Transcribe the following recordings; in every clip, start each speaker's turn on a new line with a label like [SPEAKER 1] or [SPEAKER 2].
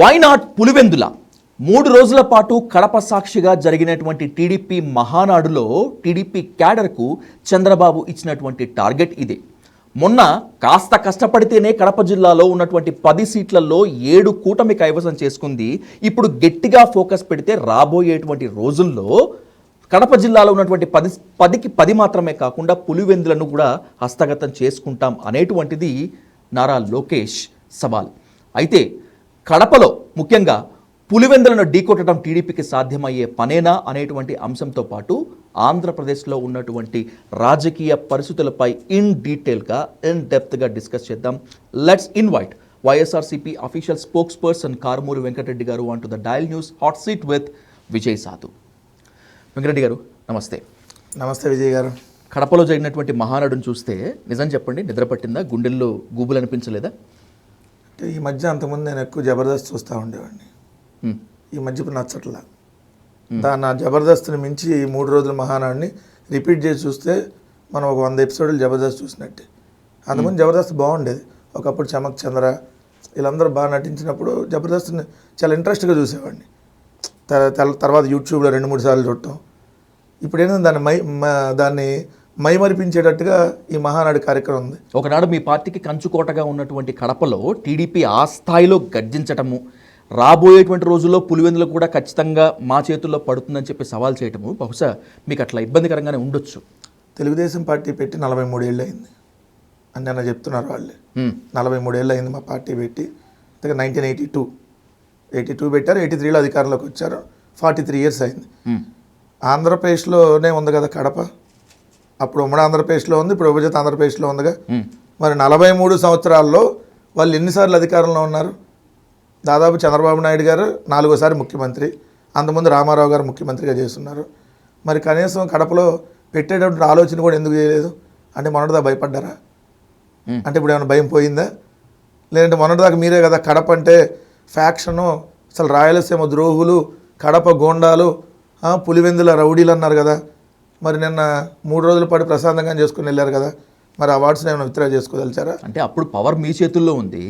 [SPEAKER 1] Why not Pulivendula 3 రోజుల పాటు కడప సాక్షిగా జరిగినటువంటి టీడీపీ మహానాడులో టీడీపీ క్యాడర్కు చంద్రబాబు ఇచ్చినటువంటి టార్గెట్ ఇదే. మొన్న కాస్త కష్టపడితేనే కడప జిల్లాలో ఉన్నటువంటి 10 సీట్లలో 7 కూటమి కైవసం చేసుకుంది. ఇప్పుడు గట్టిగా ఫోకస్ పెడితే రాబోయేటువంటి రోజుల్లో కడప జిల్లాలో ఉన్నటువంటి 10కి 10 మాత్రమే కాకుండా పులివెందులను కూడా హస్తగతం చేసుకుంటాం అనేటువంటిది నారా లోకేష్ సవాల్. అయితే కడపలో ముఖ్యంగా పులివెందులను ఢీకొట్టడం టీడీపీకి సాధ్యమయ్యే పనేనా అనేటువంటి అంశంతో పాటు ఆంధ్రప్రదేశ్లో ఉన్నటువంటి రాజకీయ పరిస్థితులపై ఇన్ డీటెయిల్గా ఇన్ డెప్త్గా డిస్కస్ చేద్దాం. Let's invite YSRCP official spokesperson Karumuri Venkatareddy garu on to the dial news hot seat with Vijay Sadhu. Venkatareddy గారు నమస్తే.
[SPEAKER 2] నమస్తే విజయ్ గారు.
[SPEAKER 1] కడపలో జరిగినటువంటి మహానాడును చూస్తే నిజం చెప్పండి, నిద్ర పట్టిందా? గుండెల్లో గూబులు అనిపించలేదా?
[SPEAKER 2] ఈ మధ్య అంతకుముందు నేను ఎక్కువ జబర్దస్త్ చూస్తూ ఉండేవాడిని. ఈ మధ్య ఇప్పుడు నచ్చట్లా. నా జబర్దస్త్ని మించి ఈ 3 రోజుల మహానాడిని రిపీట్ చేసి చూస్తే మనం ఒక 100 ఎపిసోడ్లు జబర్దస్త్ చూసినట్టే. అంతకుముందు జబర్దస్త్ బాగుండేది. ఒకప్పుడు చమక్ చంద్ర వీళ్ళందరూ బాగా నటించినప్పుడు జబర్దస్త్ని చాలా ఇంట్రెస్ట్గా చూసేవాడిని. తర్వాత యూట్యూబ్లో 2-3 సార్లు చూడటం. ఇప్పుడు ఏంటంటే దాన్ని మైమరిపించేటట్టుగా ఈ మహానాడు కార్యక్రమం ఉంది.
[SPEAKER 1] ఒకనాడు మీ పార్టీకి కంచుకోటగా ఉన్నటువంటి కడపలో టీడీపీ ఆ స్థాయిలో గర్జించటము, రాబోయేటువంటి రోజుల్లో పులివెందులు కూడా ఖచ్చితంగా మా చేతుల్లో పడుతుందని చెప్పి సవాల్ చేయటము బహుశా మీకు అట్లా ఇబ్బందికరంగానే ఉండొచ్చు.
[SPEAKER 2] తెలుగుదేశం పార్టీ పెట్టి 43 ఏళ్ళు అయింది అని నిన్న చెప్తున్నారు వాళ్ళే. 43 ఏళ్ళు అయింది మా పార్టీ పెట్టి. 1982 పెట్టారు, 83లో అధికారంలోకి వచ్చారు. 43 ఇయర్స్ అయింది. ఆంధ్రప్రదేశ్లోనే ఉంది కదా కడప. అప్పుడు ఉమ్మడి ఆంధ్రప్రదేశ్లో ఉంది, ఇప్పుడు విభజిత ఆంధ్రప్రదేశ్లో ఉందిగా. మరి 43 సంవత్సరాల్లో వాళ్ళు ఎన్నిసార్లు అధికారంలో ఉన్నారు? దాదాపు చంద్రబాబు నాయుడు గారు 4వ ముఖ్యమంత్రి, అంతకుముందు రామారావు గారు ముఖ్యమంత్రిగా చేస్తున్నారు. మరి కనీసం కడపలో పెట్టేటప్పుడు ఆలోచన కూడా ఎందుకు చేయలేదు? అంటే మొన్నటిదా భయపడ్డారా? అంటే ఇప్పుడు ఏమైనా భయం పోయిందా? లేదంటే మొన్నటిదాకా మీరే కదా కడప అంటే ఫ్యాక్షను, అసలు రాయలసీమ ద్రోహులు, కడప గోండాలు, పులివెందుల రౌడీలు అన్నారు కదా. మరి నిన్న 3 రోజుల పాటు ప్రశాంతంగా చేసుకుని వెళ్ళారు కదా. మరి అవార్డ్స్ని ఏమైనా విత్డ్రా చేసుకోదలిచారా?
[SPEAKER 1] అంటే అప్పుడు పవర్ మీ చేతుల్లో ఉంది,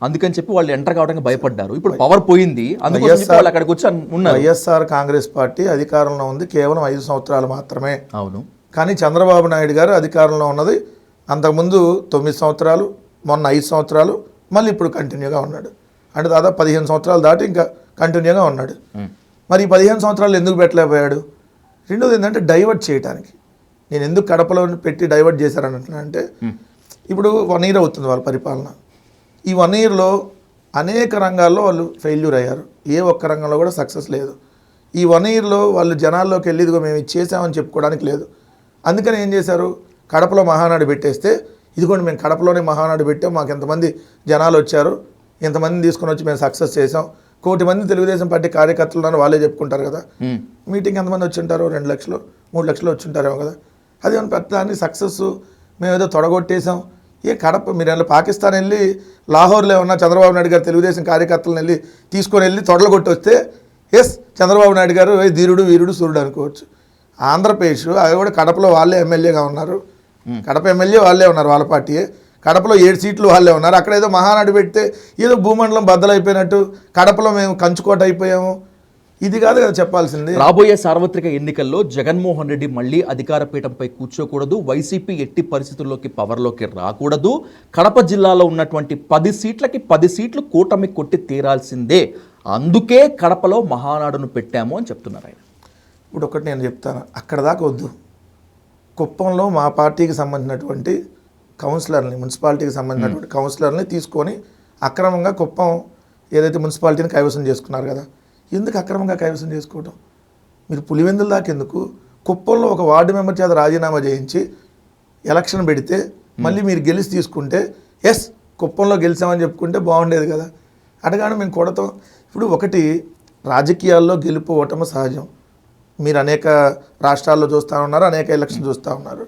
[SPEAKER 1] అందుకని చెప్పి వాళ్ళు ఎంటర్ కావడానికి భయపడ్డారు. ఇప్పుడు పవర్ పోయింది, అక్కడికి వచ్చి ఉన్నారు.
[SPEAKER 2] వైఎస్ఆర్ కాంగ్రెస్ పార్టీ అధికారంలో ఉంది కేవలం 5 సంవత్సరాలు మాత్రమే.
[SPEAKER 1] అవును.
[SPEAKER 2] కానీ చంద్రబాబు నాయుడు గారు అధికారంలో ఉన్నది అంతకుముందు 9 సంవత్సరాలు, మొన్న 5 సంవత్సరాలు, మళ్ళీ ఇప్పుడు కంటిన్యూగా ఉన్నాడు. అంటే దాదాపు 15 సంవత్సరాలు దాటి ఇంకా కంటిన్యూగా ఉన్నాడు. మరి ఈ 15 సంవత్సరాలు ఎందుకు పెట్టలేకపోయాడు? రెండోది ఏంటంటే డైవర్ట్ చేయడానికి. నేను ఎందుకు కడపలో పెట్టి డైవర్ట్ చేశారనంటే, ఇప్పుడు 1 ఇయర్ అవుతుంది వాళ్ళ పరిపాలన. ఈ 1 ఇయర్లో అనేక రంగాల్లో వాళ్ళు ఫెయిల్యూర్ అయ్యారు. ఏ ఒక్క రంగంలో కూడా సక్సెస్ లేదు. ఈ 1 ఇయర్లో వాళ్ళు జనాల్లోకి వెళ్ళి ఇదిగో మేము ఇది చేసామని చెప్పుకోవడానికి లేదు. అందుకని ఏం చేశారు? కడపలో మహానాడు పెట్టేస్తే ఇదిగోండి మేము కడపలోనే మహానాడు పెట్టాం, మాకు ఎంతమంది జనాలు వచ్చారు, ఎంతమందిని తీసుకొని వచ్చి మేము సక్సెస్ చేసాం, 1 కోటి మంది తెలుగుదేశం పార్టీ కార్యకర్తలు ఉన్నారు వాళ్ళే చెప్పుకుంటారు కదా. మీటింగ్ ఎంతమంది వచ్చి ఉంటారు? 2 లక్షలు 3 లక్షలు వచ్చి ఉంటారేమో కదా. అది పెద్ద సక్సెస్ మేము ఏదో తొడగొట్టేసాం. కడప మీరు వెళ్ళి పాకిస్తాన్ వెళ్ళి లాహోర్లో ఉన్న చంద్రబాబు నాయుడు గారు తెలుగుదేశం కార్యకర్తలను వెళ్ళి తీసుకొని వెళ్ళి తొడలు వస్తే చంద్రబాబు నాయుడు గారు ధీరుడు వీరుడు సూర్యుడు అనుకోవచ్చు. ఆంధ్రప్రదేశ్ అది కూడా కడపలో వాళ్ళే ఎమ్మెల్యేగా ఉన్నారు. కడప ఎమ్మెల్యే వాళ్ళే ఉన్నారు, వాళ్ళ పార్టీయే. కడపలో 7 సీట్లు వాళ్ళే ఉన్నారు. అక్కడ ఏదో మహానాడు పెడితే ఏదో భూమండలం బద్దలైపోయినట్టు కడపలో మేము కంచుకోట అయిపోయాము. ఇది కాదు కదా చెప్పాల్సింది.
[SPEAKER 1] రాబోయే సార్వత్రిక ఎన్నికల్లో జగన్మోహన్ రెడ్డి మళ్ళీ అధికార పీఠంపై కూర్చోకూడదు, వైసీపీ ఎట్టి పరిస్థితుల్లోకి పవర్లోకి రాకూడదు, కడప జిల్లాలో ఉన్నటువంటి 10 సీట్లకి 10 సీట్లు కూటమి కొట్టి తీరాల్సిందే, అందుకే కడపలో మహానాడును పెట్టాము అని చెప్తున్నారు ఆయన.
[SPEAKER 2] ఇప్పుడు ఒకటి నేను చెప్తాను, అక్కడ దాకా వద్దు. కుప్పంలో మా పార్టీకి సంబంధించినటువంటి కౌన్సిలర్ని, మున్సిపాలిటీకి సంబంధించినటువంటి కౌన్సిలర్ని తీసుకొని అక్రమంగా కుప్పం ఏదైతే మున్సిపాలిటీని కైవసం చేసుకున్నారు కదా. ఎందుకు అక్రమంగా కైవసం చేసుకోవటం? మీరు పులివెందుల దాకా ఎందుకు? కుప్పంలో ఒక వార్డు మెంబర్ చేత రాజీనామా చేయించి ఎలక్షన్ పెడితే మళ్ళీ మీరు గెలిచి తీసుకుంటే కుప్పంలో గెలిచామని చెప్పుకుంటే బాగుండేది కదా. అడగానే మేము కొడతాం. ఇప్పుడు ఒకటి, రాజకీయాల్లో గెలుపు ఓటమి సహజం. మీరు అనేక రాష్ట్రాల్లో చూస్తూ ఉన్నారు, అనేక ఎలక్షన్ చూస్తూ ఉన్నారు.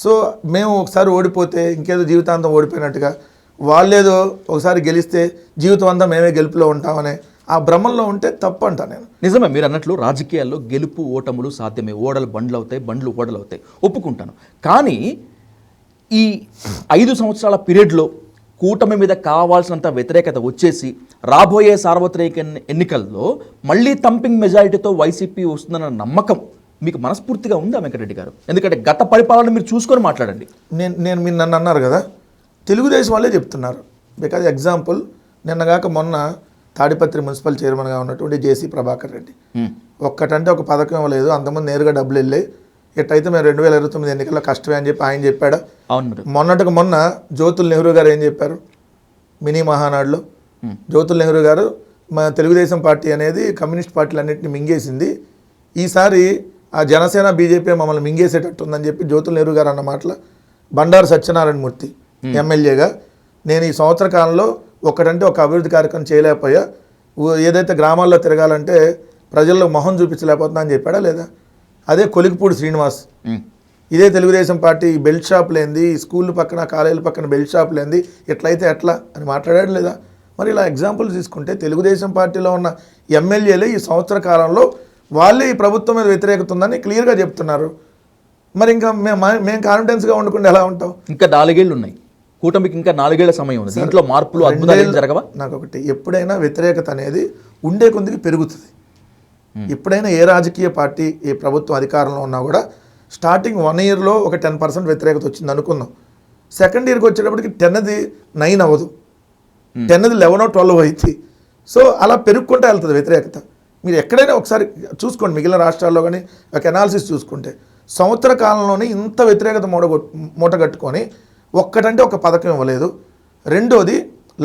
[SPEAKER 2] సో మేము ఒకసారి ఓడిపోతే ఇంకేదో జీవితాంతం ఓడిపోయినట్టుగా, వాళ్ళేదో ఒకసారి గెలిస్తే జీవితం అంతా మేమే గెలుపులో ఉంటామనే ఆ భ్రమంలో ఉంటే తప్పు అంటా నేను.
[SPEAKER 1] నిజమే మీరు అన్నట్లు రాజకీయాల్లో గెలుపు ఓటములు సాధ్యమే. ఓడలు బండ్లు అవుతాయి, బండ్లు ఓడలు అవుతాయి, ఒప్పుకుంటాను. కానీ ఈ 5 సంవత్సరాల పీరియడ్లో కూటమి మీద కావాల్సినంత వ్యతిరేకత వచ్చేసి రాబోయే సార్వత్రిక ఎన్నికల్లో మళ్ళీ థంపింగ్ మెజారిటీతో వైసీపీ వస్తుందన్న నమ్మకం మీకు మనస్ఫూర్తిగా ఉందా వెంకటరెడ్డి గారు? ఎందుకంటే గత పరిపాలన మీరు చూసుకొని మాట్లాడండి.
[SPEAKER 2] నేను మీరు నన్ను అన్నారు కదా, తెలుగుదేశం వాళ్ళే చెప్తున్నారు. బికాజ్ ఎగ్జాంపుల్ నిన్నగాక మొన్న తాడిపత్రి మున్సిపల్ చైర్మన్గా ఉన్నటువంటి జేసీ ప్రభాకర్ రెడ్డి ఒక్కటంటే ఒక పథకం ఇవ్వలేదు, అంతకుముందు నేరుగా డబ్బులు వెళ్ళాయి, ఎట్టయితే మేము 2029 ఎన్నికల్లో కష్టమే అని చెప్పి ఆయన చెప్పాడు.
[SPEAKER 1] అవును.
[SPEAKER 2] మొన్నటికి మొన్న జ్యోతుల్ నెహ్రూ గారు ఏం చెప్పారు మినీ మహానాడులో? జ్యోతుల్ నెహ్రూ గారు మా తెలుగుదేశం పార్టీ అనేది కమ్యూనిస్ట్ పార్టీలన్నింటినీ మింగేసింది, ఈసారి ఆ జనసేన బీజేపీ మమ్మల్ని మింగేసేటట్టు ఉందని చెప్పి జ్యోతుల్ నెహ్రూ గారు అన్న మాటల బండారు సత్యనారాయణ మూర్తి ఎమ్మెల్యేగా నేను ఈ సంవత్సర కాలంలో ఒకటంటే ఒక అభివృద్ధి కార్యక్రమం చేయలేకపోయా, ఏదైతే గ్రామాల్లో తిరగాలంటే ప్రజల్లో మొహం చూపించలేకపోతున్నా అని చెప్పాడా లేదా? అదే కొలికిపూడి శ్రీనివాస్ ఇదే తెలుగుదేశం పార్టీ బెల్ట్ షాప్ లేనిది, స్కూల్ పక్కన కాలేజీల పక్కన బెల్ట్ షాప్ లేనిది, ఎట్లయితే ఎట్లా అని మాట్లాడాడు లేదా? మరి ఇలా ఎగ్జాంపుల్ తీసుకుంటే తెలుగుదేశం పార్టీలో ఉన్న ఎమ్మెల్యేలే ఈ సంవత్సర కాలంలో వాళ్ళే ఈ ప్రభుత్వం మీద వ్యతిరేకత ఉందని క్లియర్గా చెప్తున్నారు. మరి ఇంకా మేము కాన్ఫిడెన్స్గా ఉండకుండా ఎలా ఉంటాం?
[SPEAKER 1] ఇంకా 4 ఏళ్ళు ఉన్నాయి కూటమికి, ఇంకా 4 ఏళ్ల సమయం ఉంది. దీంట్లో మార్పులు అద్భుతాలు జరగవా?
[SPEAKER 2] నాకు ఒకటి, ఎప్పుడైనా వ్యతిరేకత అనేది ఉండే కొద్దికి పెరుగుతుంది. ఎప్పుడైనా ఏ రాజకీయ పార్టీ ఏ ప్రభుత్వం అధికారంలో ఉన్నా కూడా స్టార్టింగ్ 1 ఇయర్లో ఒక 10% వ్యతిరేకత వచ్చింది అనుకుందాం, సెకండ్ ఇయర్కి వచ్చేటప్పటికి 10ది 9 అవ్వదు, 10ది 11 12 అవుతుంది. సో అలా పెరుగుకుంటూ వెళ్తుంది వ్యతిరేకత. మీరు ఎక్కడైనా ఒకసారి చూసుకోండి, మిగిలిన రాష్ట్రాల్లో కానీ ఒక అనాలిసిస్ చూసుకుంటే సంవత్సర కాలంలోనే ఇంత వ్యతిరేకత మూటగట్టుకొని ఒక్కటంటే ఒక పథకం ఇవ్వలేదు. రెండోది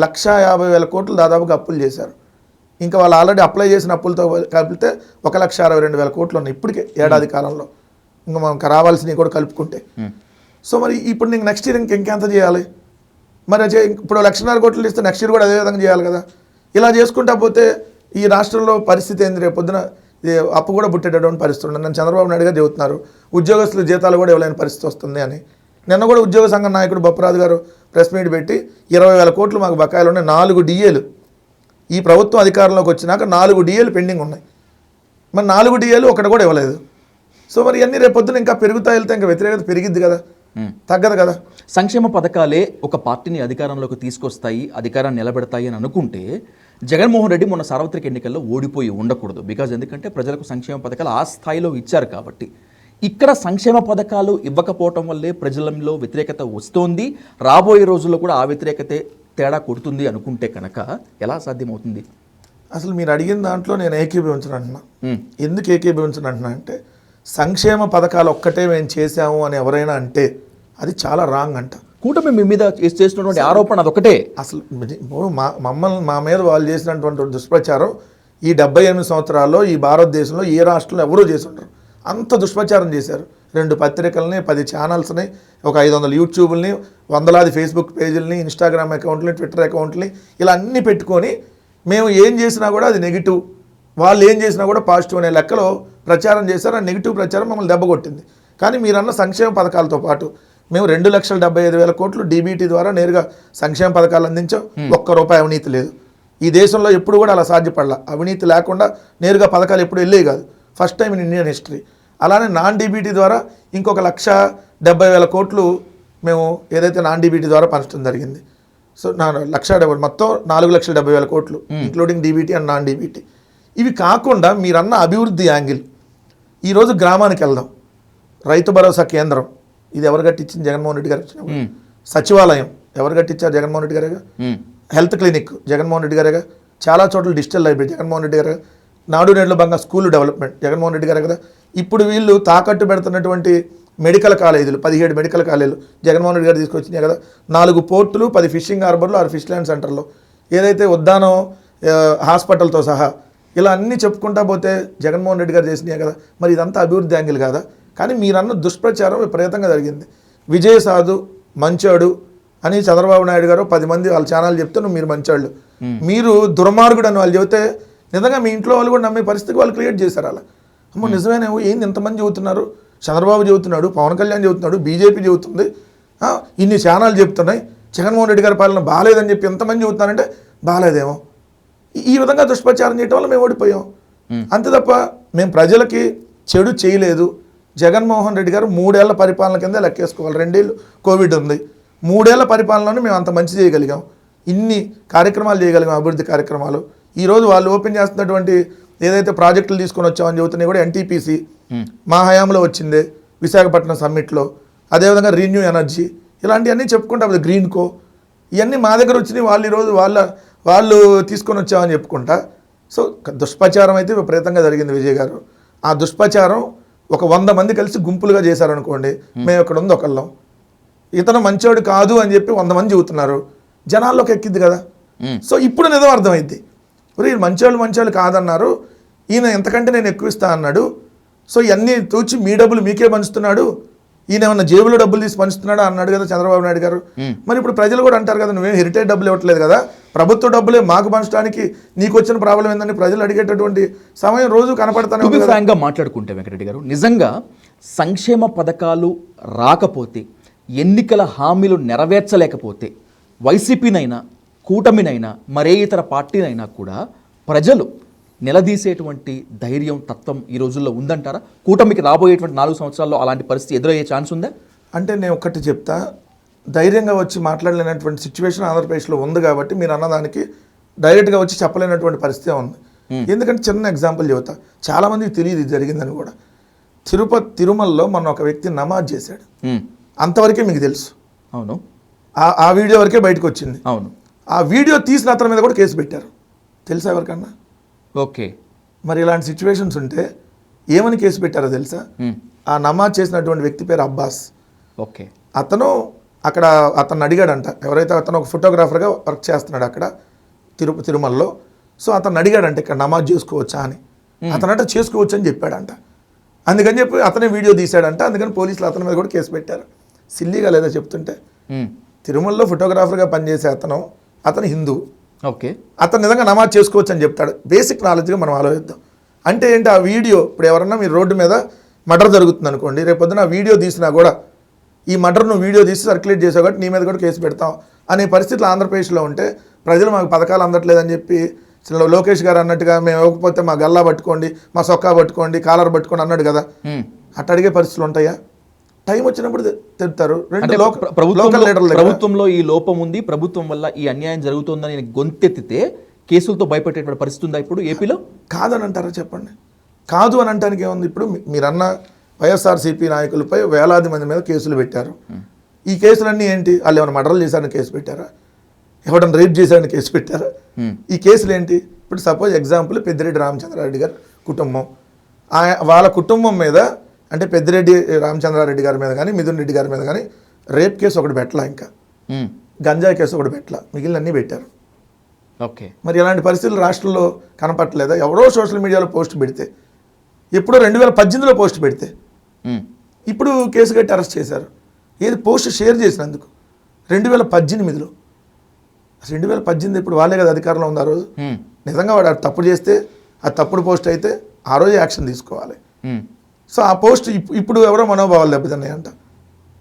[SPEAKER 2] 1,50,000 కోట్లు దాదాపుగా అప్పులు చేశారు. ఇంకా వాళ్ళు ఆల్రెడీ అప్లై చేసిన అప్పులతో కలిపితే 1,62,000 కోట్లు ఉన్నాయి ఇప్పటికే ఏడాది కాలంలో, ఇంకా మనకు రావాల్సినవి కూడా కలుపుకుంటే. సో మరి ఇప్పుడు నీకు నెక్స్ట్ ఇయర్ ఇంకెంత చేయాలి? మరి ఇప్పుడు 1,50,000 కోట్లు ఇస్తే నెక్స్ట్ ఇయర్ కూడా అదే విధంగా చేయాలి కదా. ఇలా చేసుకుంటా పోతే ఈ రాష్ట్రంలో పరిస్థితి ఏంది? రేపు పొద్దున అప్పు కూడా పుట్టేటటువంటి పరిస్థితి ఉంది. నన్ను చంద్రబాబు నాయుడు గారు చెబుతున్నారు ఉద్యోగస్తుల జీతాలు కూడా ఇవ్వలేని పరిస్థితి వస్తుంది అని. నిన్న కూడా ఉద్యోగ సంఘం నాయకుడు బొప్పరాజు గారు ప్రెస్ మీట్ పెట్టి 20,000 కోట్లు మాకు బకాయిలు ఉన్నాయి, 4 డిఏలు ఈ ప్రభుత్వం అధికారంలోకి వచ్చినాక 4 డిఏలు పెండింగ్ ఉన్నాయి. మరి 4 డిఏలు ఒకటి కూడా ఇవ్వలేదు. సో మరి ఇవన్నీ రేపు పొద్దున ఇంకా పెరుగుతా వెళ్తే ఇంకా వ్యతిరేకత పెరిగిద్ది కదా, తగ్గదు కదా.
[SPEAKER 1] సంక్షేమ పథకాలే ఒక పార్టీని అధికారంలోకి తీసుకొస్తాయి, అధికారాన్ని నిలబెడతాయి అని అనుకుంటే జగన్మోహన్ రెడ్డి మొన్న సార్వత్రిక ఎన్నికల్లో ఓడిపోయి ఉండకూడదు. బికాజ్ ఎందుకంటే ప్రజలకు సంక్షేమ పథకాలు ఆ స్థాయిలో ఇచ్చారు కాబట్టి. ఇక్కడ సంక్షేమ పథకాలు ఇవ్వకపోవటం వల్లే ప్రజలలో వ్యతిరేకత వస్తోంది, రాబోయే రోజుల్లో కూడా ఆ వ్యతిరేకతే తేడా కొడుతుంది అనుకుంటే కనుక ఎలా సాధ్యమవుతుంది?
[SPEAKER 2] అసలు మీరు అడిగిన దాంట్లో నేను ఏకీభవించను అంటున్నా. ఎందుకు ఏకీభవించను అంటున్నా అంటే సంక్షేమ పథకాలు ఒక్కటే మేము చేసాము అని ఎవరైనా అంటే అది చాలా రాంగ్ అంట.
[SPEAKER 1] కూటమి మీ మీద చేస్తున్నటువంటి ఆరోపణ అదొకటే.
[SPEAKER 2] అసలు మా మీద వాళ్ళు చేసినటువంటి దుష్ప్రచారం ఈ 78 సంవత్సరాల్లో ఈ భారతదేశంలో ఏ రాష్ట్రంలో ఎవరూ చేసి ఉండరు. అంత దుష్ప్రచారం చేశారు. 2 పత్రికల్ని, 10 ఛానల్స్ని, ఒక 500 యూట్యూబ్ని, వందలాది ఫేస్బుక్ పేజీలని, ఇన్స్టాగ్రామ్ అకౌంట్లని, ట్విట్టర్ అకౌంట్లని, ఇలా అన్నీ పెట్టుకొని మేము ఏం చేసినా కూడా అది నెగిటివ్, వాళ్ళు ఏం చేసినా కూడా పాజిటివ్ అనే లెక్కలో ప్రచారం చేశారు. ఆ నెగిటివ్ ప్రచారం మమ్మల్ని దెబ్బకొట్టింది. కానీ మీరన్న సంక్షేమ పథకాలతో పాటు మేము 2,75,000 కోట్లు డీబీటీ ద్వారా నేరుగా సంక్షేమ పథకాలు అందించాం. ₹1 అవినీతి లేదు. ఈ దేశంలో ఎప్పుడు కూడా అలా సాధ్యపడాల. అవినీతి లేకుండా నేరుగా పథకాలు ఎప్పుడు వెళ్ళేవి కాదు, first time in Indian history. అలానే నాన్ డీబీటీ ద్వారా ఇంకొక 1,70,000 కోట్లు మేము ఏదైతే నాన్ డీబీటీ ద్వారా పంచడం జరిగింది. సో 1,70,000 మొత్తం 4,70,000 కోట్లు including DBT and non DBT. ఇవి కాకుండా మీరన్న అభివృద్ధి యాంగిల్, ఈరోజు గ్రామానికి వెళ్దాం. రైతు భరోసా కేంద్రం ఇది ఎవరు కట్టించింది? జగన్మోహన్ రెడ్డి గారు ఇచ్చిన. సచివాలయం ఎవరు కట్టించారు? జగన్మోహన్ రెడ్డి గారేగా. హెల్త్ క్లినిక్ జగన్మోహన్ రెడ్డి గారేగా. చాలా చోట్ల డిజిటల్ లైబ్రరీ జగన్మోహన్ రెడ్డి గారు. నాడు నేడులో బంగా స్కూల్ డెవలప్మెంట్ జగన్మోహన్ రెడ్డి గారే కదా. ఇప్పుడు వీళ్ళు తాకట్టు పెడుతున్నటువంటి మెడికల్ కాలేజీలు 17 మెడికల్ కాలేజీలు జగన్మోహన్ రెడ్డి గారు తీసుకొచ్చినాయి కదా. 4 పోర్టులు, 10 ఫిషింగ్ హార్బర్లు, 6 ఫిష్ ల్యాండ్ సెంటర్లు, ఏదైతే ఉద్దానం హాస్పిటల్తో సహా ఇలా అన్నీ చెప్పుకుంటా పోతే జగన్మోహన్ రెడ్డి గారు చేసినాయి కదా. మరి ఇదంతా అభివృద్ధి యాంగిల్ కాదా? కానీ మీరన్న దుష్ప్రచారం విపరీతంగా జరిగింది. విజయసాధు మంచోడు అని చంద్రబాబు నాయుడు గారు 10 మంది వాళ్ళ ఛానల్ చెప్తే మీరు మంచోళ్ళు, మీరు దుర్మార్గుడు అని వాళ్ళు చెబితే నిజంగా మీ ఇంట్లో వాళ్ళు కూడా నమ్మే పరిస్థితికి వాళ్ళు క్రియేట్ చేశారు. అలా అమ్మో నిజమేనేమో, ఏంది ఇంతమంది చెబుతున్నారు, చంద్రబాబు చెబుతున్నాడు, పవన్ కళ్యాణ్ చెబుతున్నాడు, బీజేపీ చెబుతుంది, ఇన్ని ఛానల్ చెప్తున్నాయి, జగన్మోహన్ రెడ్డి గారి పాలన బాగాలేదని చెప్పి ఎంతమంది చెబుతున్నారంటే బాగాలేదేమో. ఈ విధంగా దుష్ప్రచారం చేయడం వల్ల మేము ఓడిపోయాం. అంతే తప్ప మేము ప్రజలకి చెడు చేయలేదు. జగన్మోహన్ రెడ్డి గారు 3 ఏళ్ల పరిపాలన కింద లెక్కేసుకోవాలి. 2 ఏళ్ళు కోవిడ్ ఉంది, 3 ఏళ్ల పరిపాలనలో మేము అంత మంచి చేయగలిగాం, ఇన్ని కార్యక్రమాలు చేయగలిగాం, అభివృద్ధి కార్యక్రమాలు. ఈరోజు వాళ్ళు ఓపెన్ చేస్తున్నటువంటి ఏదైతే ప్రాజెక్టులు తీసుకొని వచ్చామని చెబుతున్నాయి కూడా ఎన్టీపీసీ మా హయాంలో వచ్చిందే విశాఖపట్నం సమ్మిట్లో, అదేవిధంగా రీన్యూ ఎనర్జీ, ఇలాంటివన్నీ చెప్పుకుంటాం. గ్రీన్ కో, ఇవన్నీ మా దగ్గర వచ్చినాయి, వాళ్ళు ఈరోజు వాళ్ళు తీసుకొని వచ్చామని చెప్పుకుంటా. సో దుష్ప్రచారం అయితే విపరీతంగా జరిగింది విజయ్ గారు. ఆ దుష్ప్రచారం ఒక 100 మంది కలిసి గుంపులుగా చేశారనుకోండి, మేము ఇక్కడ ఉంది ఒకళ్ళం, ఇతను మంచోడు కాదు అని చెప్పి 100 మంది చెబుతున్నారు, జనాల్లోకి ఎక్కిద్ది కదా. సో ఇప్పుడు నిజం అర్థమైద్ది, ఈయన మంచోళ్ళు కాదన్నారు, ఈయన ఎంతకంటే నేను ఎక్కువ ఇస్తా అన్నాడు, సో ఇవన్నీ తూచి మీ డబ్బులు మీకే పంచుతున్నాడు, ఈయన ఏమన్నా జేబులో డబ్బులు తీసి పంచుతున్నాడు అన్నాడు కదా చంద్రబాబు నాయుడు గారు. మరి ఇప్పుడు ప్రజలు కూడా అంటారు కదా, నువ్వేం హెరిటేజ్ డబ్బులు ఇవ్వట్లేదు కదా, ప్రభుత్వ డబ్బులే మాకు పంచడానికి నీకు వచ్చిన ప్రాబ్లం ఏందని ప్రజలు అడిగేటటువంటి సమయం రోజు కనపడతానే ఉంది.
[SPEAKER 1] ఫ్రాంక్గా మాట్లాడుకుంటే వెంకటరెడ్డి గారు, నిజంగా సంక్షేమ పథకాలు రాకపోతే, ఎన్నికల హామీలు నెరవేర్చలేకపోతే వైసీపీనైనా కూటమినైనా మరే ఇతర పార్టీనైనా కూడా ప్రజలు నిలదీసేటువంటి ధైర్యం తత్వం ఈ రోజుల్లో ఉందంటారా? కూటమికి రాబోయేటువంటి 4 సంవత్సరాల్లో అలాంటి పరిస్థితి ఎదురయ్యే ఛాన్స్ ఉందా?
[SPEAKER 2] అంటే నేను ఒక్కటి చెప్తా, ధైర్యంగా వచ్చి మాట్లాడలేనటువంటి సిచ్యువేషన్ ఆంధ్రప్రదేశ్లో ఉంది కాబట్టి మీరు అన్నదానికి డైరెక్ట్గా వచ్చి చెప్పలేనటువంటి పరిస్థితి ఉంది. ఎందుకంటే చిన్న ఎగ్జాంపుల్ చెబుతా, చాలామందికి తెలియదు ఇది జరిగిందని కూడా. తిరుమలలో మొన్న ఒక వ్యక్తి నమాజ్ చేశాడు, అంతవరకే మీకు తెలుసు.
[SPEAKER 1] అవును,
[SPEAKER 2] ఆ వీడియో వరకే బయటకు వచ్చింది.
[SPEAKER 1] అవును,
[SPEAKER 2] ఆ వీడియో తీసిన అతని మీద కూడా కేసు పెట్టారు, తెలుసా ఎవరికన్నా?
[SPEAKER 1] ఓకే.
[SPEAKER 2] మరి ఇలాంటి సిచ్యువేషన్స్ ఉంటే ఏమని కేసు పెట్టారో తెలుసా? ఆ నమాజ్ చేసినటువంటి వ్యక్తి పేరు అబ్బాస్.
[SPEAKER 1] ఓకే.
[SPEAKER 2] అతను అడిగాడంట, ఎవరైతే అతను ఒక ఫోటోగ్రాఫర్గా వర్క్ చేస్తున్నాడు అక్కడ తిరుమలలో. సో అతను అడిగాడంట ఇక్కడ నమాజ్ చేసుకోవచ్చా అని. అతనంట చేసుకోవచ్చు అని చెప్పాడంట. అందుకని చెప్పి అతనే వీడియో తీశాడంట. అందుకని పోలీసులు అతని మీద కూడా కేసు పెట్టారు. సిల్లీగా లేదా చెప్తుంటే, తిరుమలలో ఫోటోగ్రాఫర్గా పనిచేసే అతను హిందూ.
[SPEAKER 1] ఓకే.
[SPEAKER 2] అతను నిజంగా నమాజ్ చేసుకోవచ్చు అని చెప్తాడు. బేసిక్ నాలెడ్జ్గా మనం ఆలోచిద్దాం. అంటే ఏంటి, ఆ వీడియో ఇప్పుడు ఎవరన్నా మీరు రోడ్డు మీద మర్డర్ జరుగుతుంది అనుకోండి, రేపొద్దున ఆ వీడియో తీసినా కూడా ఈ మర్డర్ను వీడియో తీసి సర్క్యులేట్ చేసావు కాబట్టి నీ మీద కూడా కేసు పెడతాం అనే పరిస్థితులు ఆంధ్రప్రదేశ్లో ఉంటే, ప్రజలు మాకు పథకాలు అందట్లేదని చెప్పి లోకేష్ గారు అన్నట్టుగా మేము ఇవ్వకపోతే మా గల్లా పట్టుకోండి, మా సొక్కా పట్టుకోండి, కాలర్ పట్టుకోండి అన్నాడు కదా, అట్ట అడిగే పరిస్థితులు ఉంటాయా? టైం వచ్చినప్పుడు తెలుపుతారు.
[SPEAKER 1] ప్రభుత్వంలో ఈ లోపం ఉంది, ప్రభుత్వం వల్ల ఈ అన్యాయం జరుగుతుందని గొంతెత్తితే కేసులతో భయపెట్టేటువంటి పరిస్థితి ఉందా ఇప్పుడు ఏపీలో?
[SPEAKER 2] కాదని అంటారా చెప్పండి? కాదు అని అంటానికి ఏముంది? ఇప్పుడు మీరన్న వైఎస్ఆర్సీపీ నాయకులపై వేలాది మంది మీద కేసులు పెట్టారు. ఈ కేసులన్నీ ఏంటి? వాళ్ళు ఏమైనా మర్డర్లు చేశారని కేసు పెట్టారా? ఎవరైనా రేప్ చేశారని కేసు పెట్టారా? ఈ కేసులు ఏంటి? ఇప్పుడు సపోజ్ ఎగ్జాంపుల్ పెద్దిరెడ్డి రామచంద్రారెడ్డి గారి కుటుంబం, వాళ్ళ కుటుంబం మీద అంటే పెద్దిరెడ్డి రామచంద్రారెడ్డి గారి మీద కానీ మిథున్ రెడ్డి గారి మీద కానీ రేప్ కేసు ఒకటి పెట్టలా, ఇంకా గంజాయి కేసు ఒకటి పెట్టలా, మిగిలినన్నీ పెట్టారు.
[SPEAKER 1] ఓకే.
[SPEAKER 2] మరి ఇలాంటి పరిస్థితులు రాష్ట్రంలో కనపట్టలేదా? ఎవరో సోషల్ మీడియాలో పోస్ట్ పెడితే, ఎప్పుడో 2018లో పోస్ట్ పెడితే ఇప్పుడు కేసు కట్టి అరెస్ట్ చేశారు. ఏది పోస్ట్ షేర్ చేసినందుకు 2018లో. 2018 ఇప్పుడు వాళ్ళే కదా అధికారంలో ఉంది ఆ రోజు. నిజంగా వాడు తప్పు చేస్తే అది తప్పుడు పోస్ట్ అయితే ఆ రోజు యాక్షన్ తీసుకోవాలి. సో ఆ పోస్ట్ ఇప్పుడు ఎవరో మనోభావాలు దెబ్బతిన్నాయంట.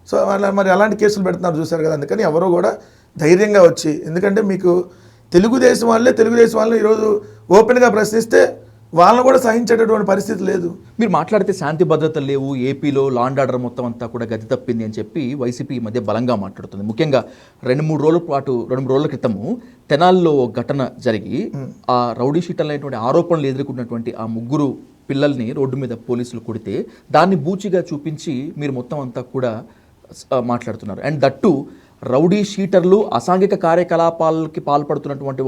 [SPEAKER 2] సో మరి అలాంటి కేసులు పెడుతున్నారు చూశారు కదా. అందుకని ఎవరో కూడా ధైర్యంగా వచ్చి, ఎందుకంటే మీకు తెలుగుదేశం వాళ్ళని ఈరోజు ఓపెన్గా ప్రశ్నిస్తే వాళ్ళని కూడా సహించేటటువంటి పరిస్థితి లేదు.
[SPEAKER 1] మీరు మాట్లాడితే శాంతి భద్రతలు లేవు, ఏపీలో లా అండ్ ఆర్డర్ మొత్తం అంతా కూడా గతి తప్పింది అని చెప్పి వైసీపీ ఈ మధ్య బలంగా మాట్లాడుతుంది. ముఖ్యంగా 2-3 రోజుల క్రితము తెనాల్లో ఘటన జరిగి ఆ రౌడీ షీటర్ అనేటువంటి ఆరోపణలు ఎదుర్కొన్నటువంటి ఆ 3 పిల్లల్ని రోడ్డు మీద పోలీసులు కొడితే దాన్ని బూచిగా చూపించి మీరు మొత్తం అంతా కూడా మాట్లాడుతున్నారు. అండ్ దట్టు రౌడీ షీటర్లు అసాంఘిక కార్యకలాపాలకి పాల్పడుతున్నటువంటి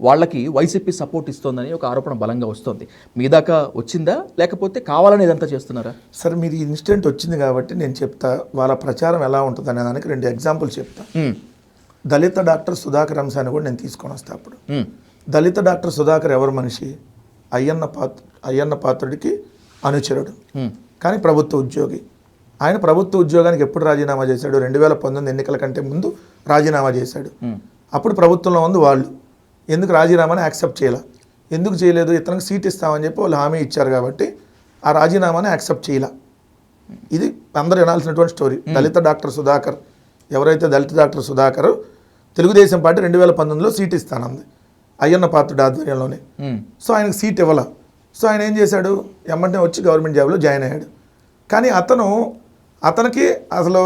[SPEAKER 1] వాళ్ళకి వైసీపీ సపోర్ట్ ఇస్తోందని ఒక ఆరోపణ బలంగా వస్తుంది. మీ దాకా వచ్చిందా, లేకపోతే కావాలని ఇదంతా చేస్తున్నారా?
[SPEAKER 2] సార్, మీరు ఈ ఇన్సిడెంట్ వచ్చింది కాబట్టి నేను చెప్తా, వాళ్ళ ప్రచారం ఎలా ఉంటుంది అనే దానికి 2 ఎగ్జాంపుల్స్ చెప్తా. దళిత డాక్టర్ సుధాకర్ అంశాన్ని కూడా నేను తీసుకొని వస్తా. అప్పుడు దళిత డాక్టర్ సుధాకర్ ఎవరు మనిషి? అయ్యన్న పాత్రుడికి అనుచరుడు, కానీ ప్రభుత్వ ఉద్యోగి. ఆయన ప్రభుత్వ ఉద్యోగానికి ఎప్పుడు రాజీనామా చేశాడు? 2019 ఎన్నికల కంటే ముందు రాజీనామా చేశాడు. అప్పుడు ప్రభుత్వంలో ఉంది వాళ్ళు. ఎందుకు రాజీనామాని యాక్సెప్ట్ చేయాల? ఎందుకు చేయలేదు? ఇతనికి సీట్ ఇస్తామని చెప్పి వాళ్ళు హామీ ఇచ్చారు కాబట్టి ఆ రాజీనామాని యాక్సెప్ట్ చేయాల. ఇది అందరూ వినాల్సినటువంటి స్టోరీ. దళిత డాక్టర్ సుధాకర్, ఎవరైతే దళిత డాక్టర్ సుధాకర్ తెలుగుదేశం పార్టీ 2019లో సీట్ ఇస్తానంది అయ్యన్న పాత్రుడి ఆధ్వర్యంలోనే. సో ఆయనకు సీట్ ఇవ్వాల. సో ఆయన ఏం చేశాడు? ఎమ్మంటే వచ్చి గవర్నమెంట్ జాబ్లో జాయిన్ అయ్యాడు. కానీ అతనికి అసలు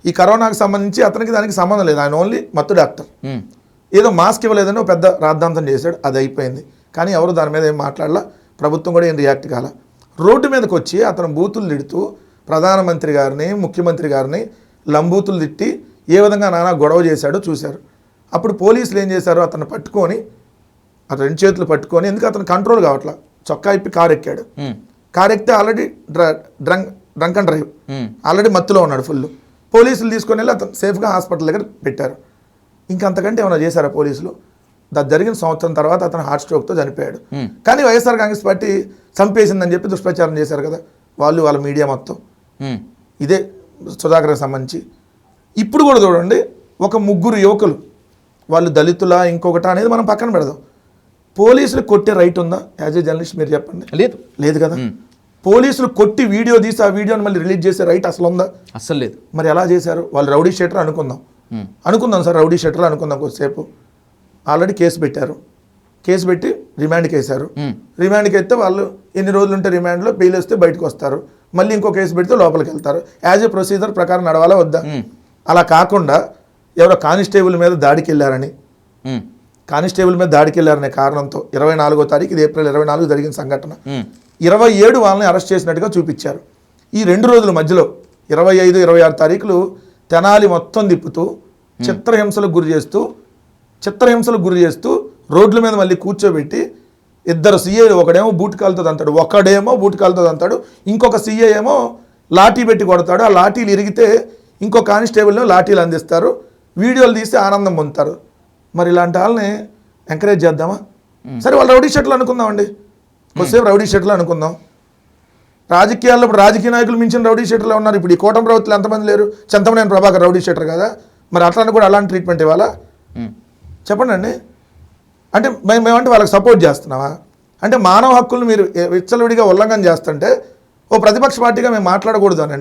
[SPEAKER 2] ఈ కరోనాకు సంబంధించి అతనికి దానికి సంబంధం లేదు, ఆయన ఓన్లీ మత్తు డాక్టర్. ఏదో మాస్క్ ఇవ్వలేదని ఒక పెద్ద రాద్ధాంతం చేశాడు, అది అయిపోయింది. కానీ ఎవరు దాని మీద ఏం మాట్లాడాల, ప్రభుత్వం కూడా ఏం రియాక్ట్ కాల. రోడ్డు మీదకి వచ్చి అతను బూతులు తిడుతూ ప్రధానమంత్రి గారిని, ముఖ్యమంత్రి గారిని లంబూతులు తిట్టి ఏ విధంగా నానా గొడవ చేశాడో చూశారు. అప్పుడు పోలీసులు ఏం చేశారు, అతను పట్టుకొని, అతను 2 చేతులు పట్టుకొని, ఎందుకు అతను కంట్రోల్ కావట్లా, చొక్కా ఇప్పి కారు ఎక్కాడు. కారు ఎక్కితే already drunk and drive, already మత్తులో ఉన్నాడు ఫుల్. పోలీసులు తీసుకొని వెళ్ళి అతను సేఫ్గా హాస్పిటల్ దగ్గర పెట్టారు. ఇంకంతకంటే ఏమైనా చేశారా పోలీసులు? జరిగిన సంవత్సరం తర్వాత అతను హార్ట్ స్ట్రోక్తో చనిపోయాడు. కానీ వైఎస్ఆర్ కాంగ్రెస్ పార్టీ చంపేసిందని చెప్పి దుష్ప్రచారం చేశారు కదా వాళ్ళ మీడియా మొత్తం. ఇదే సుధాకర్కి సంబంధించి. ఇప్పుడు కూడా చూడండి, ఒక 3 యువకులు, వాళ్ళు దళితులా ఇంకొకట అనేది మనం పక్కన పెడదాం. పోలీసులు కొట్టే రైట్ ఉందా? యాజ్ ఏ జర్నలిస్ట్ మీరు చెప్పండి. లేదు కదా. పోలీసులు కొట్టి వీడియో తీసి ఆ వీడియోని మళ్ళీ రిలీజ్ చేసే రైట్ అసలు ఉందా?
[SPEAKER 1] అసలు లేదు.
[SPEAKER 2] మరి ఎలా చేశారు? వాళ్ళు రౌడీ షీటర్ అనుకుందాం సార్, రౌడీ షీటర్లు అనుకుందాం కొద్దిసేపు. ఆల్రెడీ కేసు పెట్టారు, కేసు పెట్టి రిమాండ్కి వేశారు. రిమాండ్కి అయితే వాళ్ళు ఎన్ని రోజులు ఉంటే రిమాండ్లో బెయిల్ వస్తే బయటకు వస్తారు, మళ్ళీ ఇంకో కేసు పెడితే లోపలికి వెళ్తారు. యాజ్ ఏ ప్రొసీజర్ ప్రకారం నడవాలా వద్దా? అలా కాకుండా ఎవరో కానిస్టేబుల్ మీద దాడికి వెళ్ళారని, కానిస్టేబుల్ మీద దాడికి వెళ్ళారనే కారణంతో 24వ తారీఖు, ఇది ఏప్రిల్ 24 జరిగిన సంఘటన, 27 వాళ్ళని అరెస్ట్ చేసినట్టుగా చూపించారు. ఈ 2 రోజుల మధ్యలో 25, 26 తారీఖులు తెనాలి మొత్తం తిప్పుతూ చిత్రహింసలకు గురి చేస్తూ రోడ్ల మీద మళ్ళీ కూర్చోబెట్టి 2 సీఏలు, ఒకడేమో బూట్ కాలుతో దంతాడు, ఇంకొక సీఏ ఏమో లాఠీ పెట్టి కొడతాడు. ఆ లాఠీలు ఇరిగితే ఇంకో కానిస్టేబుల్ని లాఠీలు అందిస్తారు, వీడియోలు తీసి ఆనందం పొందుతారు. మరి ఇలాంటి వాళ్ళని ఎంకరేజ్ చేద్దామా? సరే, వాళ్ళు రౌడీ షీటర్లు అనుకుందామండి, కొద్దిసేపు రౌడీ షీటర్లు అనుకుందాం. రాజకీయాల్లో ఇప్పుడు రాజకీయ నాయకులు మించిన రౌడీ షీటర్లు ఉన్నారు. ఇప్పుడు ఈ కూటమి ప్రభుత్వం ఎంతమంది లేరు? చింతమనేని ప్రభాకర్ రౌడీ షీటర్ కదా, మరి అట్లానే కూడా అలాంటి ట్రీట్మెంట్ ఇవ్వాలా? చెప్పండి అండి. అంటే మేమంటే వాళ్ళకి సపోర్ట్ చేస్తున్నావా? అంటే మానవ హక్కులను మీరు విచ్చలవిడిగా ఉల్లంఘన చేస్తుంటే ఓ ప్రతిపక్ష పార్టీగా మేము మాట్లాడకూడదు అని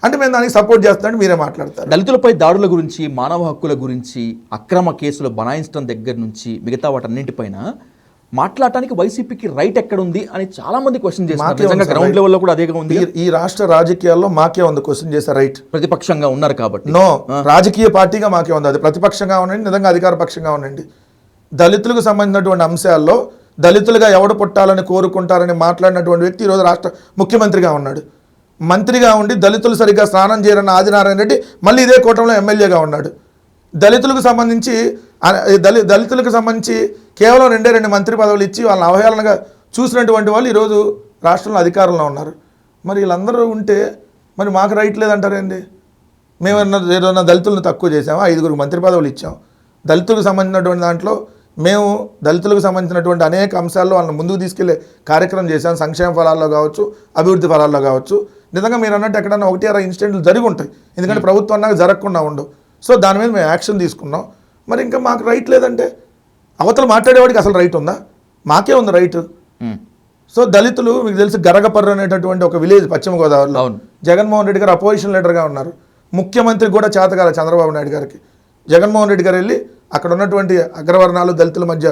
[SPEAKER 2] అంటే మేము దానికి సపోర్ట్ చేస్తామంటే మీరే మాట్లాడతారు.
[SPEAKER 1] దళితులపై దాడుల గురించి, మానవ హక్కుల గురించి, అక్రమ కేసులు బనాయించడం దగ్గర నుంచి మిగతా వాటన్నింటిపైన మాట్లాడటానికి వైసీపీకి రైట్ ఎక్కడుంది అని చాలా మంది క్వశ్చన్ చేస్తున్నారు. గ్రౌండ్ లెవెల్లో కూడా అదేగా ఉంది.
[SPEAKER 2] ఈ రాష్ట్ర రాజకీయాల్లో మాకే ఉంది క్వశ్చన్ చేసే రైట్.
[SPEAKER 1] ప్రతిపక్షంగా ఉన్నారు కాబట్టి.
[SPEAKER 2] నో, రాజకీయ పార్టీగా మాకే ఉంది. అది ప్రతిపక్షంగా ఉండండి, నిజంగా అధికార పక్షంగా ఉండండి. దళితులకు సంబంధించినటువంటి అంశాల్లో దళితులుగా ఎవడు పుట్టాలని కోరుకుంటారని మాట్లాడినటువంటి వ్యక్తి ఈరోజు రాష్ట్ర ముఖ్యమంత్రిగా ఉన్నాడు. మంత్రిగా ఉండి దళితులు సరిగ్గా స్నానం చేయరన్న ఆదినారాయణ రెడ్డి మళ్ళీ ఇదే కూటమిలో ఎమ్మెల్యేగా ఉన్నాడు. దళితులకు సంబంధించి కేవలం 2 మంత్రి పదవులు ఇచ్చి వాళ్ళని అవహేళనగా చూసినటువంటి వాళ్ళు ఈరోజు రాష్ట్రంలో అధికారంలో ఉన్నారు. మరి వీళ్ళందరూ ఉంటే మరి మాకు రైట్ లేదంటారేంటి? ఏదన్నా దళితులను తక్కువ చేసామా? 5 మంత్రి పదవులు ఇచ్చాం. దళితులకు సంబంధించినటువంటి దాంట్లో మేము దళితులకు సంబంధించినటువంటి అనేక అంశాల్లో వాళ్ళని ముందుకు తీసుకెళ్లే కార్యక్రమం చేశాం. సంక్షేమ ఫలాల్లో కావచ్చు, అభివృద్ధి ఫలాల్లో కావచ్చు. నిజంగా మీరు అన్నట్టు ఎక్కడన్నా 1-6 ఇన్సిడెంట్లు జరిగి ఉంటాయి, ఎందుకంటే ప్రభుత్వం అన్నాక జరగకుండా ఉండవు. సో దాని మీద మేము యాక్షన్ తీసుకున్నాం. మరి ఇంకా మాకు రైట్ లేదంటే అవతల మాట్లాడేవాడికి అసలు రైట్ ఉందా? మాకే ఉంది రైట్. సో దళితులు, మీకు తెలిసి గరగపర్రు అనేటటువంటి ఒక విలేజ్ పశ్చిమ గోదావరిలో, జగన్మోహన్ రెడ్డి గారు అపోజిషన్ లీడర్గా ఉన్నారు. ముఖ్యమంత్రి కూడా చేతకాల చంద్రబాబు నాయుడు గారికి. జగన్మోహన్ రెడ్డి గారు వెళ్ళి అక్కడ ఉన్నటువంటి అగ్రవర్ణాలు దళితుల మధ్య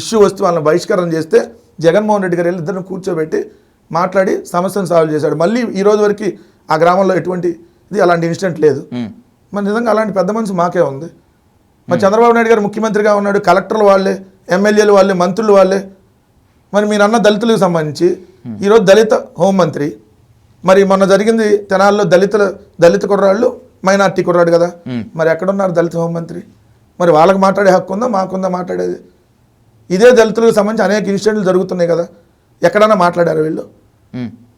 [SPEAKER 2] ఇష్యూ వస్తూ వాళ్ళని బహిష్కరణ చేస్తే జగన్మోహన్ రెడ్డి గారు వెళ్ళి ఇద్దరిని కూర్చోబెట్టి మాట్లాడి సమస్యను సాల్వ్ చేశాడు. మళ్ళీ ఈ రోజు వరకు ఆ గ్రామంలో అలాంటి ఇన్సిడెంట్ లేదు. మరి నిజంగా అలాంటి పెద్ద మనసు మాకే ఉంది. మరి చంద్రబాబు నాయుడు గారు ముఖ్యమంత్రిగా ఉన్నాడు, కలెక్టర్లు వాళ్ళే, ఎమ్మెల్యేలు వాళ్ళే, మంత్రులు వాళ్ళే. మరి మీరు అన్న దళితులకు సంబంధించి ఈరోజు దళిత హోంమంత్రి, మరి మొన్న జరిగింది తెనాల్లో దళిత కుర్రాళ్ళు, మైనార్టీ కుర్రాడు కదా, మరి ఎక్కడున్నారు దళిత హోంమంత్రి? మరి వాళ్ళకి మాట్లాడే హక్కు ఉందా? మాకుందా మాట్లాడేది? ఇదే దళితులకు సంబంధించి అనేక ఇన్సిడెంట్లు జరుగుతున్నాయి కదా, ఎక్కడన్నా మాట్లాడారు వీళ్ళు?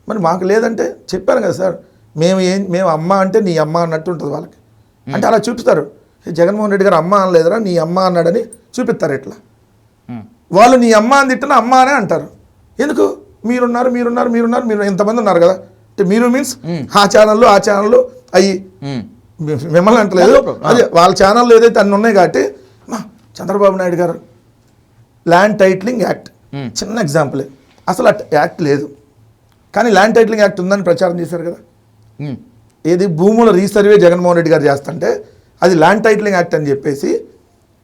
[SPEAKER 2] మరి మాకు లేదంటే చెప్పాను కదా సార్, మేము అమ్మ అంటే నీ అమ్మ అన్నట్టు ఉంటుంది వాళ్ళకి. అంటే అలా చూపిస్తారు. జగన్మోహన్ రెడ్డి గారు అమ్మ అనలేదురా, నీ అమ్మ అన్నాడని చూపిస్తారు. ఇట్లా వాళ్ళు నీ అమ్మ అని తిట్టినా అమ్మ అనే అంటారు. ఎందుకు? మీరున్నారు మీరు ఇంతమంది ఉన్నారు కదా, అంటే మీరు మీన్స్ ఆ ఛానళ్ళు అయ్యి మిమ్మల్ని అంటలేదు, అదే వాళ్ళ ఛానల్లో ఏదైతే అన్ని ఉన్నాయి కాబట్టి. చంద్రబాబు నాయుడు గారు ల్యాండ్ టైటిలింగ్ యాక్ట్ చిన్న ఎగ్జాంపులే, అసలు యాక్ట్ లేదు కానీ ల్యాండ్ టైటిలింగ్ యాక్ట్ ఉందని ప్రచారం చేశారు కదా. ఏది భూముల రీసర్వే జగన్మోహన్ రెడ్డి గారు చేస్తుంటే అది ల్యాండ్ టైటిలింగ్ యాక్ట్ అని చెప్పేసి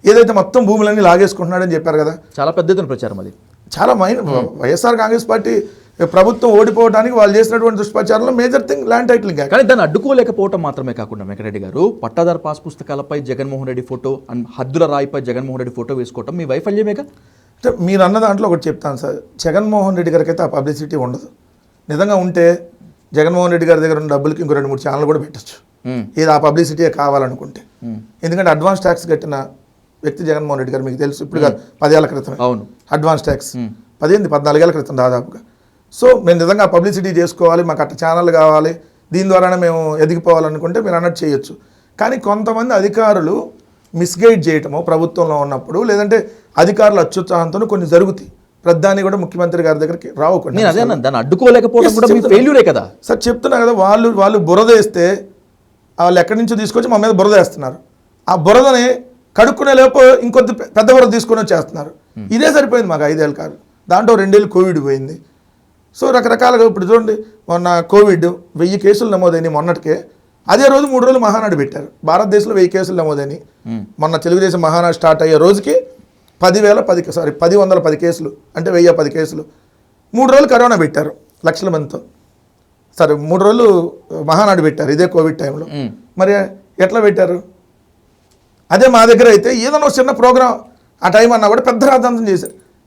[SPEAKER 2] ఏదైతే మొత్తం భూములన్నీ లాగేసుకుంటున్నాడని చెప్పారు కదా.
[SPEAKER 1] చాలా పెద్ద ఎత్తున ప్రచారం, అది
[SPEAKER 2] చాలా వైఎస్ఆర్ కాంగ్రెస్ పార్టీ ప్రభుత్వం ఓడిపోవడానికి వాళ్ళు చేసినటువంటి దుష్ప్రచారంలో major thing land titling act.
[SPEAKER 1] కానీ దాన్ని అడ్డుకోలేకపోవటం మాత్రమే కాకుండా వెంకటరెడ్డి గారు పట్టాదారు పాస్ పుస్తకాలపై జగన్మోహన్ రెడ్డి ఫోటో అండ్ హద్దుల రాయిపై జగన్మోహన్ రెడ్డి ఫోటో వేసుకోవటం మీ వైఫల్యమేగా.
[SPEAKER 2] అంటే మీరు అన్న దాంట్లో ఒకటి చెప్తాను సార్, జగన్మోహన్ రెడ్డి గారికి అయితే ఆ పబ్లిసిటీ ఉండదు. నిజంగా ఉంటే జగన్మోహన్ రెడ్డి గారి దగ్గర ఉన్న డబ్బులకి ఇంకో 2-3 ఛానల్ కూడా పెట్టచ్చు, ఇది ఆ పబ్లిసిటీ కావాలనుకుంటే. ఎందుకంటే అడ్వాన్స్ ట్యాక్స్ కట్టిన వ్యక్తి జగన్మోహన్ రెడ్డి గారు, మీకు తెలుసు, ఇప్పుడు కాదు 10 ఏళ్ల క్రితం
[SPEAKER 1] అవును
[SPEAKER 2] అడ్వాన్స్ ట్యాక్స్ 14 ఏళ్ల క్రితం దాదాపుగా. సో మేము నిజంగా పబ్లిసిటీ చేసుకోవాలి, మాకు అట్ట ఛానల్ కావాలి, దీని ద్వారానే మేము ఎదిగిపోవాలనుకుంటే మీరు అన్నట్టు చేయొచ్చు. కానీ కొంతమంది అధికారులు మిస్గైడ్ చేయటమో ప్రభుత్వంలో ఉన్నప్పుడు, లేదంటే అధికారుల అత్యుత్సాహంతో కొన్ని జరుగుతాయి. ప్రధాని కూడా ముఖ్యమంత్రి గారి దగ్గరికి రావు.
[SPEAKER 1] నేను అదే అన్నాను, దాన్ని అడ్డుకోలేకపోవడం కూడా మీ ఫెయిల్యూరే కదా
[SPEAKER 2] సార్. చెప్తున్నా కదా, వాళ్ళు బురద వేస్తే వాళ్ళు ఎక్కడి నుంచో తీసుకొచ్చి మా మీద బురద వేస్తున్నారు. ఆ బురదని కడుక్కునే లేపు ఇంకొద్ది పెద్ద బురద తీసుకొని వచ్చేస్తున్నారు. ఇదే సరిపోయింది మాకు 5 ఏళ్ళ కాదు. దాంట్లో 2 ఏళ్ళు కోవిడ్ పోయింది. సో రకరకాలుగా ఇప్పుడు చూడండి, మొన్న కోవిడ్ 1000 కేసులు నమోదైనాయి మొన్నటికే. అదే రోజు 3 రోజులు మహానాడు పెట్టారు. భారతదేశంలో 1000 కేసులు నమోదైనాయి. మొన్న తెలుగుదేశం మహానాడు స్టార్ట్ అయ్యే రోజుకి 10,110 కేసులు, అంటే 1010 కేసులు. 3 రోజులు కరోనా పెట్టారు లక్షల మందితో. సరే 3 రోజులు మహానాడు పెట్టారు ఇదే కోవిడ్ టైంలో. మరి ఎట్లా పెట్టారు? అదే మా దగ్గర అయితే ఏదైనా చిన్న ప్రోగ్రాం ఆ టైం అన్నా కూడా పెద్ద రాద్ధాంతం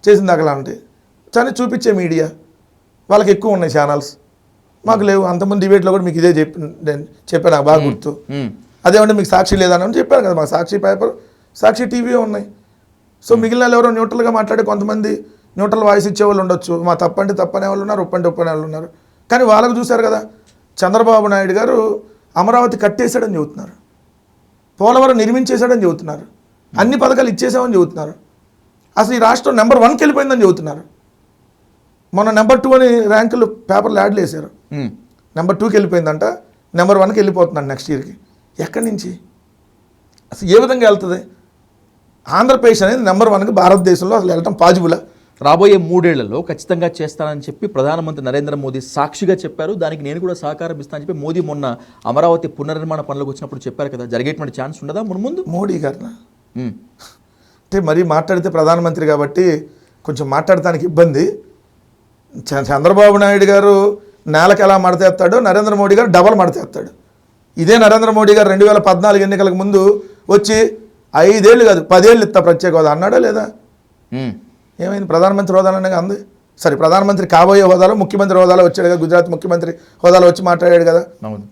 [SPEAKER 2] చేసింది అక్కలాంటి కానీ చూపించే మీడియా వాళ్ళకి ఎక్కువ ఉన్నాయి ఛానల్స్, మాకు లేవు. అంతకుముందు డిబేట్లో కూడా మీకు ఇదే చెప్పాను, నాకు బాగా గుర్తు. అదేమంటే మీకు సాక్షి లేదని చెప్పాను కదా, మాకు సాక్షి పేపర్, సాక్షి టీవీ ఉన్నాయి. సో మిగిలిన వాళ్ళు ఎవరో న్యూట్రల్గా మాట్లాడే కొంతమంది న్యూట్రల్ వాయిస్ ఇచ్చేవాళ్ళు ఉండొచ్చు. మా తప్పంటే తప్పనే వాళ్ళు ఉన్నారు, ఒప్పంటే ఒప్పనే వాళ్ళు ఉన్నారు. కానీ వాళ్ళకు చూశారు కదా, చంద్రబాబు నాయుడు గారు అమరావతి కట్టేశాడని చెబుతున్నారు, పోలవరం నిర్మించేశాడని చెబుతున్నారు, అన్ని పథకాలు ఇచ్చేసామని చెబుతున్నారు. అసలు ఈ రాష్ట్రం నెంబర్ 1కి వెళ్ళిపోయిందని చెబుతున్నారు. మొన్న నెంబర్ 2 అని ర్యాంకులు పేపర్లు యాడ్లు వేశారు. నెంబర్ 2కి వెళ్ళిపోయిందంట, నెంబర్ 1కి వెళ్ళిపోతుందంట నెక్స్ట్ ఇయర్కి. ఎక్కడి నుంచి అసలు ఏ విధంగా వెళ్తుంది? ఆంధ్రప్రదేశ్ అనేది నెంబర్ 1కి భారతదేశంలో అసలు వెళ్ళటం పాజిబులా?
[SPEAKER 1] రాబోయే 3 ఏళ్లలో ఖచ్చితంగా చేస్తానని చెప్పి ప్రధానమంత్రి నరేంద్ర మోదీ సాక్షిగా చెప్పారు. దానికి నేను కూడా సహకారం ఇస్తానని చెప్పి మోదీ మొన్న అమరావతి పునర్నిర్మాణ పనులకు వచ్చినప్పుడు చెప్పారు కదా. జరిగేటువంటి ఛాన్స్ ఉండదా ముందు?
[SPEAKER 2] మోడీ గారిన అంటే మరీ మాట్లాడితే ప్రధానమంత్రి కాబట్టి కొంచెం మాట్లాడటానికి ఇబ్బంది. చంద్రబాబు నాయుడు గారు నేలకు ఎలా మడతేస్తాడో నరేంద్ర మోడీ గారు డబల్ మడతేస్తాడు. ఇదే నరేంద్ర మోడీ గారు 2014 ఎన్నికలకు ముందు వచ్చి 5 ఏళ్ళు కాదు 10 ఏళ్ళు ఇస్తా ప్రత్యేక హోదా అన్నాడా లేదా? ఏమైంది? ప్రధానమంత్రి హోదాలోనే అంది. సరే ప్రధానమంత్రి కాబోయే హోదాలో ముఖ్యమంత్రి హోదాలో వచ్చాడు కదా, గుజరాత్ ముఖ్యమంత్రి హోదాలో వచ్చి మాట్లాడాడు కదా,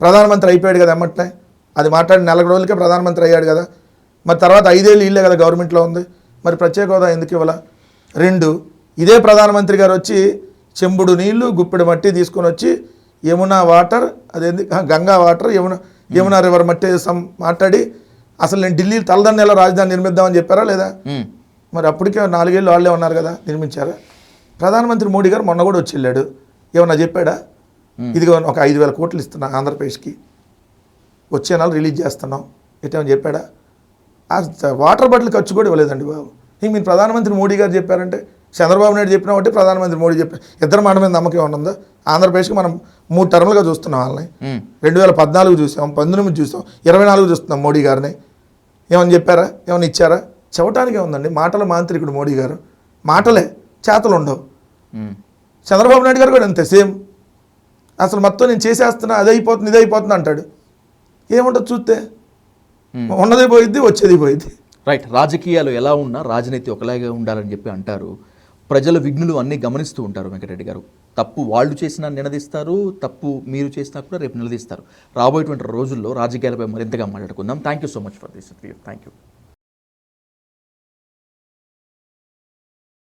[SPEAKER 2] ప్రధానమంత్రి అయిపోయాడు కదా ఎమ్మట్నే. అది మాట్లాడి 4 రోజులకే ప్రధానమంత్రి అయ్యాడు కదా. మరి తర్వాత 5 ఏళ్ళు ఇల్లే కదా గవర్నమెంట్లో ఉంది. మరి ప్రత్యేక హోదా ఎందుకు ఇవ్వాల? 2 ఇదే ప్రధానమంత్రి గారు వచ్చి చెంబుడు నీళ్లు గుప్పెడు మట్టి తీసుకొని వచ్చి యమునా వాటర్, అదేంది గంగా వాటర్, యమునా రివర్ మట్టి మాట్లాడి అసలు నేను ఢిల్లీ తలదన్నేలా రాజధాని నిర్మిద్దామని చెప్పారా లేదా? మరి అప్పటికే 4 ఏళ్ళు వాళ్ళే ఉన్నారు కదా, నిర్మించారా? ప్రధానమంత్రి మోడీ గారు మొన్న కూడా వచ్చి వెళ్ళాడు, ఏమన్నా చెప్పాడా? ఇదిగో ఒక 5,000 కోట్లు ఇస్తున్నా ఆంధ్రప్రదేశ్కి, వచ్చే నెల రిలీజ్ చేస్తున్నాం, ఎట్టేమని చెప్పాడా? ఆ వాటర్ బాటిల్ ఖర్చు కూడా ఇవ్వలేదండి బాబు. ఇంక మీరు ప్రధానమంత్రి మోడీ గారు చెప్పారంటే చంద్రబాబు నాయుడు చెప్పినా ఒకటి, ప్రధానమంత్రి మోడీ చెప్పారు, ఇద్దరు మాట మీద నమ్మకం ఏమన్నా ఉందా? ఆంధ్రప్రదేశ్కి మనం 3 టర్మ్లుగా చూస్తున్నాం వాళ్ళని. 2014 చూసాం, 19 చూసాం, 24 చూస్తున్నాం మోడీ గారిని. ఏమని చెప్పారా? ఏమన్నా ఇచ్చారా? చెప్పటానికే ఉందండి. మాటల మాంత్రికుడు మోడీ గారు, మాటలే, చేతలు ఉండవు. చంద్రబాబు నాయుడు గారు కూడా అంతే సేమ్. అసలు మొత్తం నేను చేసేస్తున్నా, అది అయిపోతుంది ఇది అయిపోతుంది అంటాడు. ఏముంటుంది చూస్తే? ఉన్నదే పోయిద్ది, వచ్చేది పోయిద్ది.
[SPEAKER 1] రైట్. రాజకీయాలు ఎలా ఉన్నా రాజనీతి ఒకలాగే ఉండాలని చెప్పి అంటారు. ప్రజల విఘ్నులు అన్నీ గమనిస్తూ ఉంటారు వెంకటరెడ్డి గారు. తప్పు వాళ్ళు చేసినా నిలదీస్తారు, తప్పు మీరు చేసినా కూడా రేపు నిలదీస్తారు. రాబోయేటువంటి రోజుల్లో రాజకీయాలపై మరింతగా మాట్లాడుకుందాం. Thank you so much for this. Thank you.